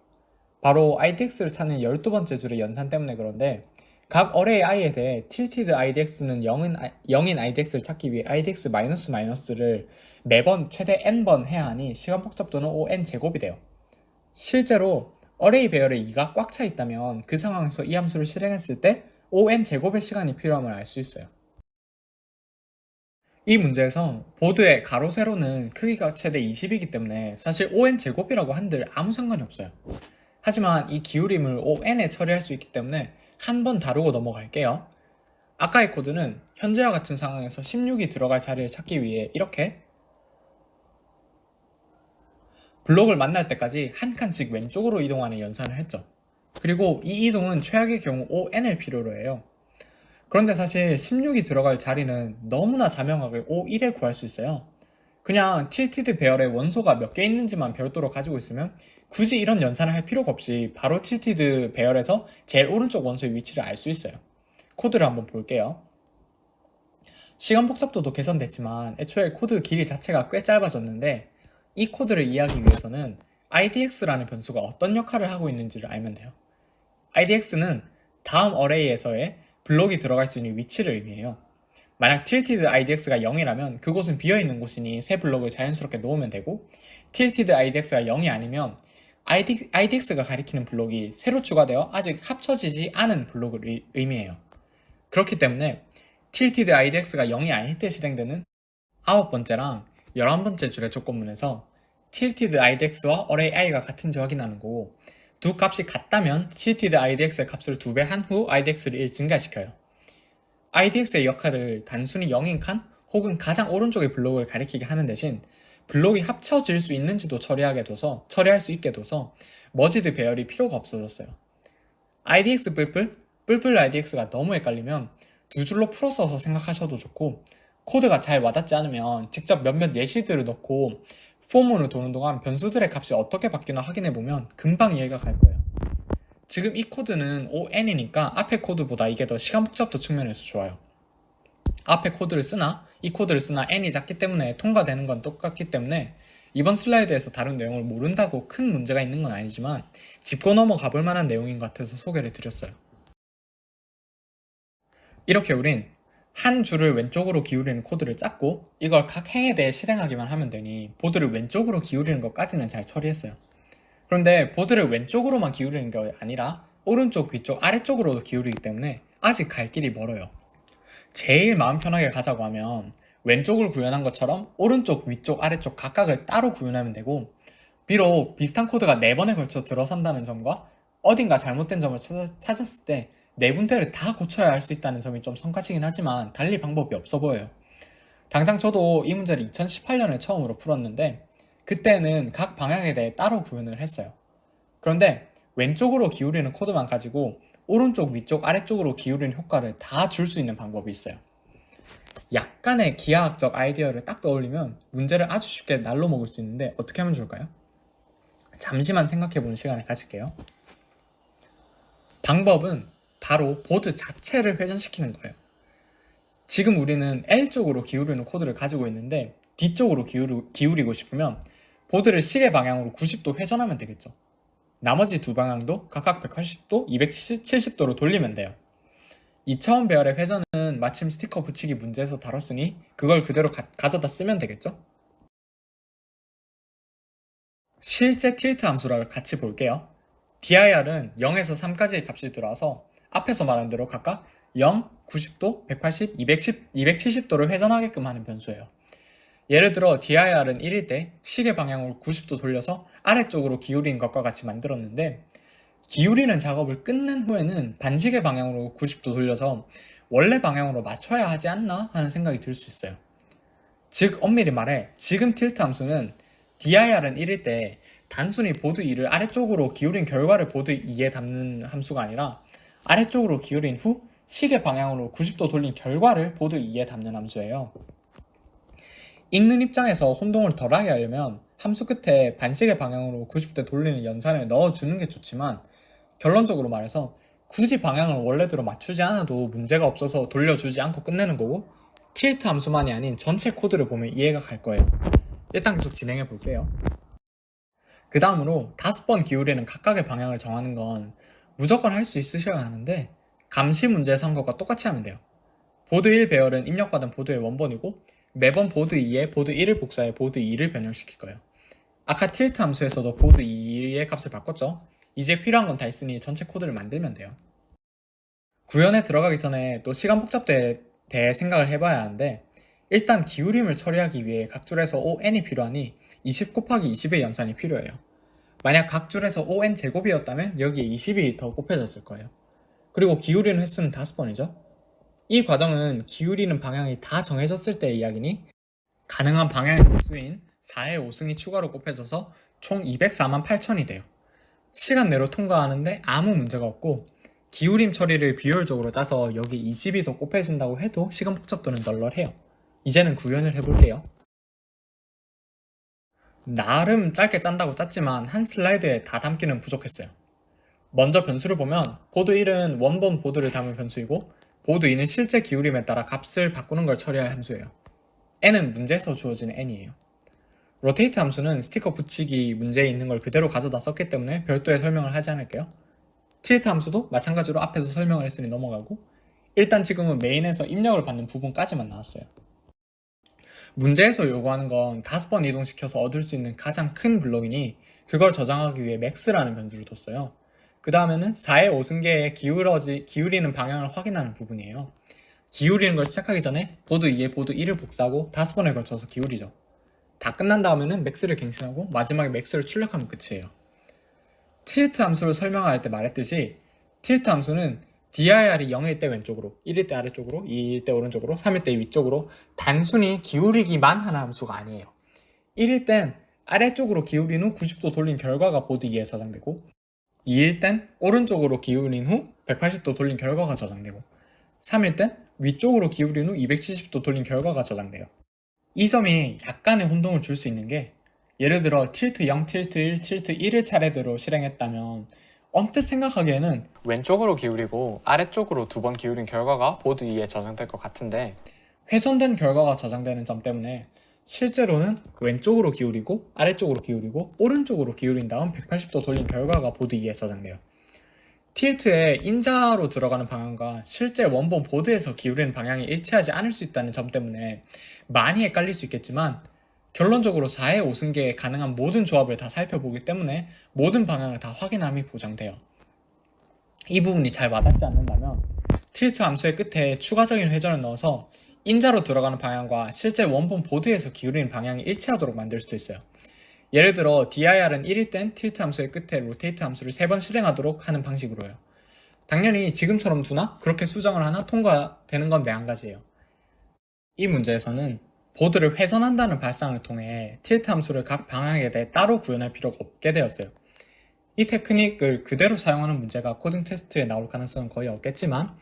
바로 idx를 찾는 12번째 줄의 연산 때문에 그런데 각 어레이 i에 대해 tilted idx는 0인 idx를 찾기 위해 idx 를 매번 최대 n번 해야 하니 시간 복잡도는 on 제곱이 돼요. 실제로 어레이 배열에 2가 꽉 차 있다면 그 상황에서 이 함수를 실행했을 때 on 제곱의 시간이 필요함을 알 수 있어요. 이 문제에서 보드의 가로 세로는 크기가 최대 20이기 때문에 사실 on 제곱이라고 한들 아무 상관이 없어요. 하지만 이 기울임을 on에 처리할 수 있기 때문에 한 번 다루고 넘어갈게요. 아까의 코드는 현재와 같은 상황에서 16이 들어갈 자리를 찾기 위해 이렇게 블록을 만날 때까지 한 칸씩 왼쪽으로 이동하는 연산을 했죠. 그리고 이 이동은 최악의 경우 on을 필요로 해요. 그런데 사실 16이 들어갈 자리는 너무나 자명하게 O1에 구할 수 있어요. 그냥 tilted 배열의 원소가 몇 개 있는지만 별도로 가지고 있으면 굳이 이런 연산을 할 필요가 없이 바로 tilted 배열에서 제일 오른쪽 원소의 위치를 알 수 있어요. 코드를 한번 볼게요. 시간 복잡도도 개선됐지만 애초에 코드 길이 자체가 꽤 짧아졌는데 이 코드를 이해하기 위해서는 idx라는 변수가 어떤 역할을 하고 있는지를 알면 돼요. idx는 다음 어레이에서의 블록이 들어갈 수 있는 위치를 의미해요. 만약 tilted idx가 0이라면 그곳은 비어있는 곳이니 새 블록을 자연스럽게 놓으면 되고 tilted idx가 0이 아니면 IDX가 가리키는 블록이 새로 추가되어 아직 합쳐지지 않은 블록을 의미해요. 그렇기 때문에 tilted IDX가 0이 아닐 때 실행되는 9번째랑 11번째 줄의 조건문에서 tilted IDX와 array i가 같은지 확인하는 거고, 두 값이 같다면 tilted IDX의 값을 2배 한 후 IDX를 1 증가시켜요. IDX의 역할을 단순히 0인 칸 혹은 가장 오른쪽의 블록을 가리키게 하는 대신 블록이 합쳐질 수 있는지도 처리할 수 있게 둬서 머지드 배열이 필요가 없어졌어요. IDX 뿔뿔 IDX가 너무 헷갈리면 두 줄로 풀어 써서 생각하셔도 좋고, 코드가 잘 와닿지 않으면 직접 몇몇 예시들을 넣고 포문을 도는 동안 변수들의 값이 어떻게 바뀌나 확인해보면 금방 이해가 갈 거예요. 지금 이 코드는 ON이니까 앞에 코드보다 이게 더 시간 복잡도 측면에서 좋아요. 앞에 코드를 쓰나 이 코드를 쓰나 n이 작기 때문에 통과되는 건 똑같기 때문에 이번 슬라이드에서 다룬 내용을 모른다고 큰 문제가 있는 건 아니지만 짚고 넘어가 볼 만한 내용인 것 같아서 소개를 드렸어요. 이렇게 우린 한 줄을 왼쪽으로 기울이는 코드를 짰고 이걸 각 행에 대해 실행하기만 하면 되니 보드를 왼쪽으로 기울이는 것까지는 잘 처리했어요. 그런데 보드를 왼쪽으로만 기울이는 게 아니라 오른쪽, 위쪽, 아래쪽으로도 기울이기 때문에 아직 갈 길이 멀어요. 제일 마음 편하게 가자고 하면 왼쪽을 구현한 것처럼 오른쪽, 위쪽, 아래쪽 각각을 따로 구현하면 되고, 비록 비슷한 코드가 4번에 걸쳐 들어선다는 점과 어딘가 잘못된 점을 찾았을 때 네 군데를 다 고쳐야 할 수 있다는 점이 좀 성가시긴 하지만 달리 방법이 없어 보여요. 당장 저도 이 문제를 2018년에 처음으로 풀었는데 그때는 각 방향에 대해 따로 구현을 했어요. 그런데 왼쪽으로 기울이는 코드만 가지고 오른쪽, 위쪽, 아래쪽으로 기울이는 효과를 다 줄 수 있는 방법이 있어요. 약간의 기하학적 아이디어를 딱 떠올리면 문제를 아주 쉽게 날로 먹을 수 있는데 어떻게 하면 좋을까요? 잠시만 생각해보는 시간을 가질게요. 방법은 바로 보드 자체를 회전시키는 거예요. 지금 우리는 L쪽으로 기울이는 코드를 가지고 있는데 D쪽으로 기울이고 싶으면 보드를 시계 방향으로 90도 회전하면 되겠죠. 나머지 두 방향도 각각 180도, 270도로 돌리면 돼요. 2차원 배열의 회전은 마침 스티커 붙이기 문제에서 다뤘으니 그걸 그대로 가져다 쓰면 되겠죠. 실제 틸트 함수를 같이 볼게요. dir은 0에서 3까지의 값이 들어와서 앞에서 말한 대로 각각 0, 90도, 180, 270도를 회전하게끔 하는 변수예요. 예를 들어 dir은 1일 때 시계 방향으로 90도 돌려서 아래쪽으로 기울인 것과 같이 만들었는데, 기울이는 작업을 끝낸 후에는 반시계 방향으로 90도 돌려서 원래 방향으로 맞춰야 하지 않나 하는 생각이 들 수 있어요. 즉 엄밀히 말해 지금 틸트 함수는 dir은 1일 때 단순히 보드 2를 아래쪽으로 기울인 결과를 보드 2에 담는 함수가 아니라 아래쪽으로 기울인 후 시계 방향으로 90도 돌린 결과를 보드 2에 담는 함수예요. 읽는 입장에서 혼동을 덜하게 하려면 함수 끝에 반시계 방향으로 90도 돌리는 연산을 넣어주는 게 좋지만, 결론적으로 말해서 굳이 방향을 원래대로 맞추지 않아도 문제가 없어서 돌려주지 않고 끝내는 거고, 틸트 함수만이 아닌 전체 코드를 보면 이해가 갈 거예요. 일단 계속 진행해 볼게요. 그 다음으로 5번 기울이는 각각의 방향을 정하는 건 무조건 할 수 있으셔야 하는데 감시 문제에서 한 것과 똑같이 하면 돼요. 보드 1 배열은 입력받은 보드의 원본이고 매번 보드 2에 보드 1을 복사해 보드 2를 변형시킬 거예요. 아까 틸트 함수에서도 보드 2의 값을 바꿨죠? 이제 필요한 건 다 있으니 전체 코드를 만들면 돼요. 구현에 들어가기 전에 또 시간 복잡도에 대해 생각을 해봐야 하는데, 일단 기울임을 처리하기 위해 각 줄에서 ON이 필요하니 20 곱하기 20의 연산이 필요해요. 만약 각 줄에서 ON 제곱이었다면 여기에 20이 더 곱해졌을 거예요. 그리고 기울이는 횟수는 5번이죠. 이 과정은 기울이는 방향이 다 정해졌을 때의 이야기니 가능한 방향의 홀수인 4의 5승이 추가로 곱해져서 총 204만 8천이 돼요. 시간 내로 통과하는데 아무 문제가 없고, 기울임 처리를 비효율적으로 짜서 여기 20이 더 곱해진다고 해도 시간 복잡도는 널널해요. 이제는 구현을 해볼게요. 나름 짧게 짠다고 짰지만 한 슬라이드에 다 담기는 부족했어요. 먼저 변수를 보면 보드 1은 원본 보드를 담은 변수이고 보드 2는 실제 기울임에 따라 값을 바꾸는 걸 처리할 함수예요. n은 문제에서 주어진 n이에요. rotate 함수는 스티커 붙이기 문제에 있는 걸 그대로 가져다 썼기 때문에 별도의 설명을 하지 않을게요. tilt 함수도 마찬가지로 앞에서 설명을 했으니 넘어가고, 일단 지금은 메인에서 입력을 받는 부분까지만 나왔어요. 문제에서 요구하는 건 5번 이동시켜서 얻을 수 있는 가장 큰 블록이니 그걸 저장하기 위해 max라는 변수를 뒀어요. 그 다음에는 4의 5승계의 기울이는 방향을 확인하는 부분이에요. 기울이는 걸 시작하기 전에 보드 2에 보드 1을 복사하고 5번에 걸쳐서 기울이죠. 다 끝난 다음에는 max를 갱신하고 마지막에 max를 출력하면 끝이에요. 틸트 함수를 설명할 때 말했듯이 틸트 함수는 dir이 0일 때 왼쪽으로, 1일 때 아래쪽으로, 2일 때 오른쪽으로, 3일 때 위쪽으로 단순히 기울이기만 하는 함수가 아니에요. 1일 땐 아래쪽으로 기울인 후 90도 돌린 결과가 보드 2에 저장되고, 2일 땐 오른쪽으로 기울인 후 180도 돌린 결과가 저장되고, 3일 땐 위쪽으로 기울인 후 270도 돌린 결과가 저장돼요. 이 점이 약간의 혼동을 줄 수 있는 게, 예를 들어 틸트 0, 틸트 1, 틸트 1을 차례대로 실행했다면 언뜻 생각하기에는 왼쪽으로 기울이고 아래쪽으로 2번 기울인 결과가 보드 2에 저장될 것 같은데, 훼손된 결과가 저장되는 점 때문에 실제로는 왼쪽으로 기울이고 아래쪽으로 기울이고 오른쪽으로 기울인 다음 180도 돌린 결과가 보드 2에 저장돼요. 틸트에 인자로 들어가는 방향과 실제 원본 보드에서 기울이는 방향이 일치하지 않을 수 있다는 점 때문에 많이 헷갈릴 수 있겠지만, 결론적으로 4의 5승계에 가능한 모든 조합을 다 살펴보기 때문에 모든 방향을 다 확인함이 보장돼요. 이 부분이 잘 와닿지 않는다면 틸트 함수의 끝에 추가적인 회전을 넣어서 인자로 들어가는 방향과 실제 원본 보드에서 기울이는 방향이 일치하도록 만들 수도 있어요. 예를 들어 dir은 1일 땐 틸트 함수의 끝에 rotate 함수를 3번 실행하도록 하는 방식으로요. 당연히 지금처럼 두나 그렇게 수정을 하나 통과되는 건 매한가지예요. 이 문제에서는 보드를 훼손한다는 발상을 통해 틸트 함수를 각 방향에 대해 따로 구현할 필요가 없게 되었어요. 이 테크닉을 그대로 사용하는 문제가 코딩 테스트에 나올 가능성은 거의 없겠지만,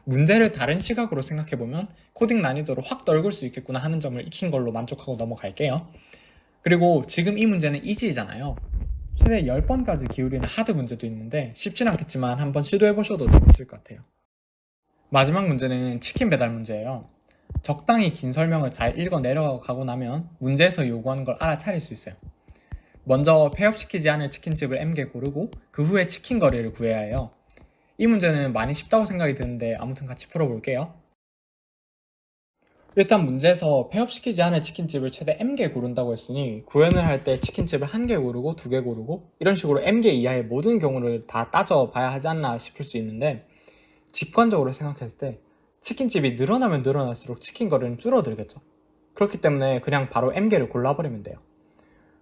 문제를 다른 시각으로 생각해보면 코딩 난이도를 확 떨굴 수 있겠구나 하는 점을 익힌 걸로 만족하고 넘어갈게요. 그리고 지금 이 문제는 이지잖아요. 최대 10번까지 기울이는 하드 문제도 있는데 쉽진 않겠지만 한번 시도해보셔도 재밌을 것 같아요. 마지막 문제는 치킨 배달 문제예요. 적당히 긴 설명을 잘 읽어 내려가고 나면 문제에서 요구하는 걸 알아차릴 수 있어요. 먼저 폐업시키지 않을 치킨집을 M개 고르고 그 후에 치킨 거리를 구해야 해요. 이 문제는 많이 쉽다고 생각이 드는데 아무튼 같이 풀어볼게요. 일단 문제에서 폐업시키지 않을 치킨집을 최대 M개 고른다고 했으니 구현을 할 때 치킨집을 1개 고르고 2개 고르고 이런 식으로 M개 이하의 모든 경우를 다 따져봐야 하지 않나 싶을 수 있는데, 직관적으로 생각했을 때 치킨집이 늘어나면 늘어날수록 치킨 거리는 줄어들겠죠. 그렇기 때문에 그냥 바로 M개를 골라버리면 돼요.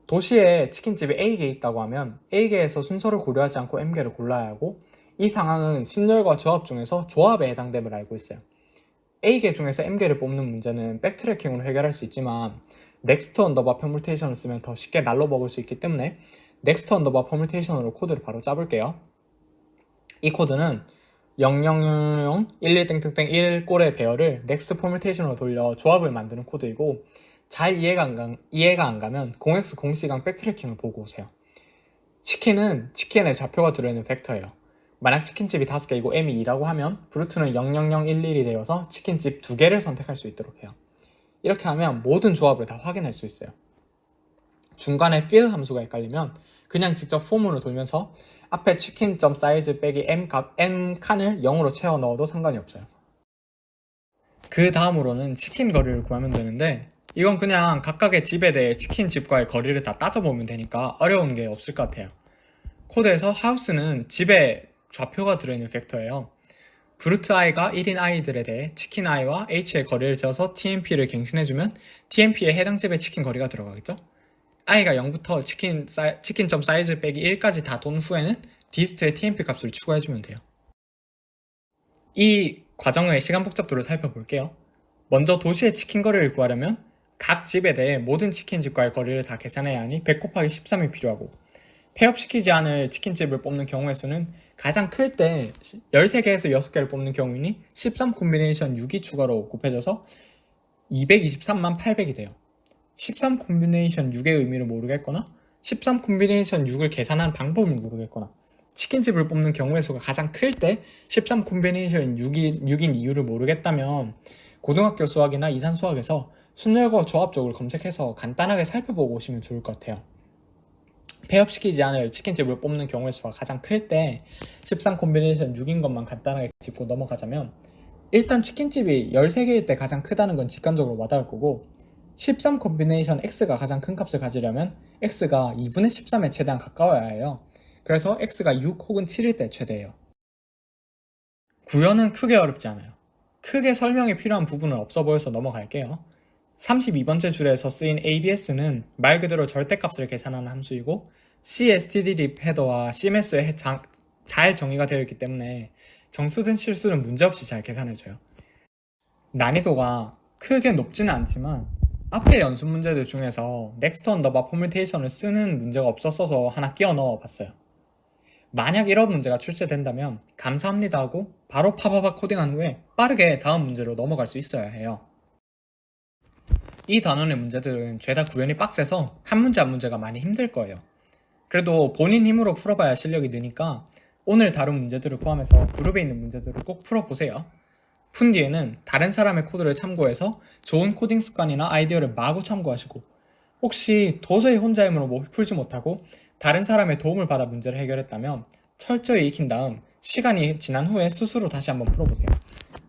도시에 치킨집이 A개 있다고 하면 A개에서 순서를 고려하지 않고 M개를 골라야 하고, 이 상황은 신열과 조합 중에서 조합에 해당됨을 알고 있어요. A개 중에서 M개를 뽑는 문제는 백트래킹으로 해결할 수 있지만 next 언더바 permutation을 쓰면 더 쉽게 날로 먹을 수 있기 때문에 next 언더바 permutation으로 코드를 바로 짜볼게요. 이 코드는 0000 11 1 꼴의 배열을 next permutation으로 돌려 조합을 만드는 코드이고, 잘 이해가 안 가면 0x 0시간 백트래킹을 보고 오세요. 치킨은 치킨에 좌표가 들어있는 벡터예요. 만약 치킨집이 5개이고 M이 2라고 하면 브루트는 00011이 되어서 치킨집 2개를 선택할 수 있도록 해요. 이렇게 하면 모든 조합을 다 확인할 수 있어요. 중간에 fill 함수가 헷갈리면 그냥 직접 폼으로 돌면서 앞에 치킨.size 빼기 m 칸을 0으로 채워 넣어도 상관이 없어요. 그 다음으로는 치킨 거리를 구하면 되는데, 이건 그냥 각각의 집에 대해 치킨 집과의 거리를 다 따져보면 되니까 어려운 게 없을 것 같아요. 코드에서 house는 집에 좌표가 들어있는 벡터예요. 브루트 i가 1인 i들에 대해 치킨 i와 h의 거리를 재어서 tmp를 갱신해주면 tmp에 해당 집의 치킨 거리가 들어가겠죠? i가 0부터 치킨.size 빼기 1까지 다 돈 후에는 dist의 tmp 값을 추가해주면 돼요. 이 과정의 시간 복잡도를 살펴볼게요. 먼저 도시의 치킨 거리를 구하려면 각 집에 대해 모든 치킨집과의 거리를 다 계산해야 하니 100 곱하기 13이 필요하고, 폐업시키지 않을 치킨집을 뽑는 경우의 수는 가장 클 때 13개에서 6개를 뽑는 경우이니 13 콤비네이션 6이 추가로 곱해져서 223만 800이 돼요. 13 콤비네이션 6의 의미를 모르겠거나 13 콤비네이션 6을 계산하는 방법을 모르겠거나 치킨집을 뽑는 경우의 수가 가장 클 때 13 콤비네이션 6인 이유를 모르겠다면 고등학교 수학이나 이산 수학에서 순열과 조합적을 검색해서 간단하게 살펴보고 오시면 좋을 것 같아요. 폐업시키지 않을 치킨집을 뽑는 경우의 수가 가장 클 때 13 콤비네이션 6인 것만 간단하게 짚고 넘어가자면, 일단 치킨집이 13개일 때 가장 크다는 건 직관적으로 와닿을 거고, 13 콤비네이션 x가 가장 큰 값을 가지려면 x가 2분의 13에 최대한 가까워야 해요. 그래서 x가 6 혹은 7일 때 최대예요. 구현은 크게 어렵지 않아요. 크게 설명이 필요한 부분은 없어 보여서 넘어갈게요. 32번째 줄에서 쓰인 ABS는 말 그대로 절대값을 계산하는 함수이고 CSTD립 헤더와 CMS에 잘 정의가 되어 있기 때문에 정수든 실수는 문제없이 잘 계산해줘요. 난이도가 크게 높지는 않지만 앞에 연습 문제들 중에서 넥스트 언더바 포뮤테이션을 쓰는 문제가 없었어서 하나 끼워 넣어 봤어요. 만약 이런 문제가 출제된다면 감사합니다 하고 바로 파바바 코딩한 후에 빠르게 다음 문제로 넘어갈 수 있어야 해요. 이 단원의 문제들은 죄다 구현이 빡세서 한 문제 한 문제가 많이 힘들 거예요. 그래도 본인 힘으로 풀어봐야 실력이 느니까 오늘 다룬 문제들을 포함해서 그룹에 있는 문제들을 꼭 풀어보세요. 푼 뒤에는 다른 사람의 코드를 참고해서 좋은 코딩 습관이나 아이디어를 마구 참고하시고 혹시 도저히 혼자 힘으로 풀지 못하고 다른 사람의 도움을 받아 문제를 해결했다면 철저히 익힌 다음 시간이 지난 후에 스스로 다시 한번 풀어보세요.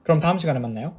그럼 다음 시간에 만나요.